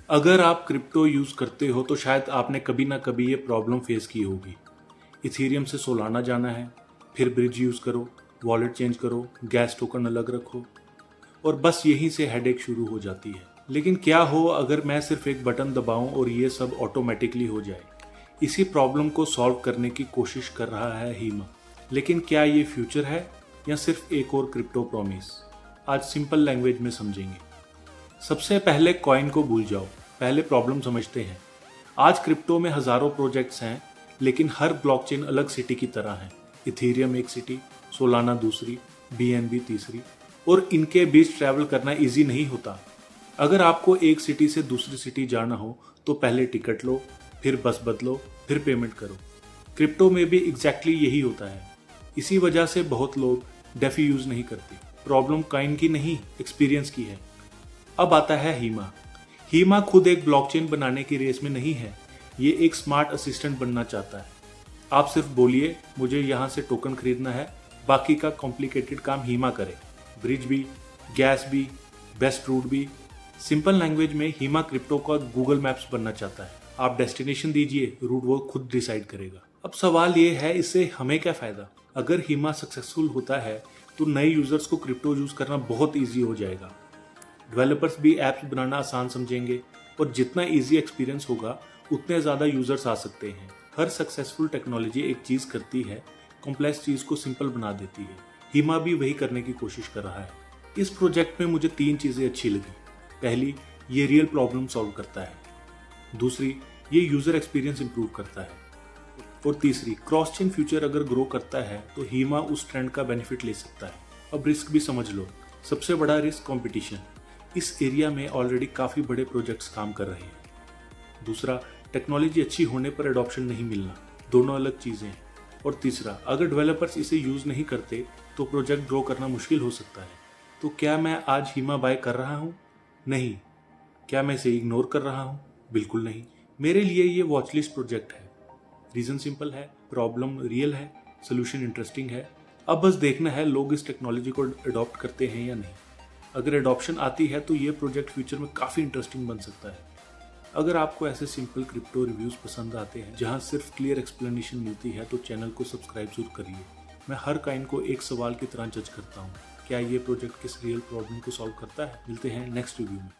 अगर आप crypto use करते हो तो शायद आपने कभी ना कभी ये प्रॉब्लम फेस की होगी। इथेरियम से सोलाना जाना है, फिर ब्रिज यूज़ करो, वॉलेट चेंज करो, गैस टोकन अलग रखो और बस यहीं से हेडेक शुरू हो जाती है। लेकिन क्या हो अगर मैं सिर्फ एक बटन दबाऊं और ये सब ऑटोमेटिकली हो जाए। इसी प्रॉब्लम को सॉल्व करने की कोशिश कर रहा है हीमा। लेकिन क्या ये फ्यूचर है या सिर्फ एक और क्रिप्टो प्रॉमिस? आज सिंपल लैंग्वेज में समझेंगे। सबसे पहले कॉइन को भूल जाओ, पहले प्रॉब्लम समझते हैं। आज क्रिप्टो में हजारों प्रोजेक्ट्स हैं, लेकिन हर ब्लॉकचेन अलग सिटी की तरह है। इथेरियम एक सिटी, सोलाना दूसरी, बीएनबी तीसरी, और इनके बीच ट्रैवल करना इजी नहीं होता। अगर आपको एक सिटी से दूसरी सिटी जाना हो तो पहले टिकट लो, फिर बस बदलो, फिर पेमेंट करो। क्रिप्टो में भी एग्जैक्टली यही होता है। इसी वजह से बहुत लोग डेफी यूज नहीं करते। प्रॉब्लम कॉइन की नहीं, एक्सपीरियंस की है। अब आता है हीमा। हीमा खुद एक ब्लॉकचेन बनाने की रेस में नहीं है, ये एक स्मार्ट असिस्टेंट बनना चाहता है। आप सिर्फ बोलिए मुझे यहाँ से टोकन खरीदना है, बाकी का कॉम्प्लिकेटेड काम हीमा करे। ब्रिज भी, गैस भी, बेस्ट रूट भी। सिंपल लैंग्वेज में हीमा क्रिप्टो का गूगल मैप्स बनना चाहता है। आप डेस्टिनेशन दीजिए, रूट वो खुद डिसाइड करेगा। अब सवाल ये है, इससे हमें क्या फायदा? अगर हीमा सक्सेसफुल होता है तो नए यूजर्स को क्रिप्टो यूज करना बहुत ईजी हो जाएगा। डेवलपर्स भी ऐप्स बनाना आसान समझेंगे और जितना इजी एक्सपीरियंस होगा उतने ज़्यादा यूजर्स आ सकते हैं। हर सक्सेसफुल टेक्नोलॉजी एक चीज़ करती है, कॉम्प्लेक्स चीज़ को सिंपल बना देती है। हीमा भी वही करने की कोशिश कर रहा है। इस प्रोजेक्ट में मुझे 3 चीज़ें अच्छी लगी। पहली, ये रियल प्रॉब्लम सॉल्व करता है। दूसरी, ये यूज़र एक्सपीरियंस इंप्रूव करता है। और तीसरी, क्रॉस चेन फ्यूचर अगर ग्रो करता है तो हीमा उस ट्रेंड का बेनिफिट ले सकता है। अब रिस्क भी समझ लो। सबसे बड़ा रिस्क कंपटीशन। इस एरिया में ऑलरेडी काफ़ी बड़े प्रोजेक्ट्स काम कर रहे हैं। दूसरा, टेक्नोलॉजी अच्छी होने पर एडॉप्शन नहीं मिलना, दोनों अलग चीज़ें हैं। और तीसरा, अगर डेवलपर्स इसे यूज़ नहीं करते तो प्रोजेक्ट ग्रो करना मुश्किल हो सकता है। तो क्या मैं आज हीमा बाय कर रहा हूँ? नहीं। क्या मैं इसे इग्नोर कर रहा हूँ? बिल्कुल नहीं। मेरे लिए ये वॉचलिस्ट प्रोजेक्ट है। रीज़न सिंपल है, प्रॉब्लम रियल है, सोल्यूशन इंटरेस्टिंग है। अब बस देखना है लोग इस टेक्नोलॉजी को अडॉप्ट करते हैं या नहीं। अगर एडॉप्शन आती है तो ये प्रोजेक्ट फ्यूचर में काफ़ी इंटरेस्टिंग बन सकता है। अगर आपको ऐसे सिंपल क्रिप्टो रिव्यूज़ पसंद आते हैं जहां सिर्फ क्लियर एक्सप्लेनेशन मिलती है तो चैनल को सब्सक्राइब जरूर करिए। मैं हर कॉइन को एक सवाल की तरह जज करता हूं। क्या ये प्रोजेक्ट किस रियल प्रॉब्लम को सॉल्व करता है? मिलते हैं नेक्स्ट रिव्यू में।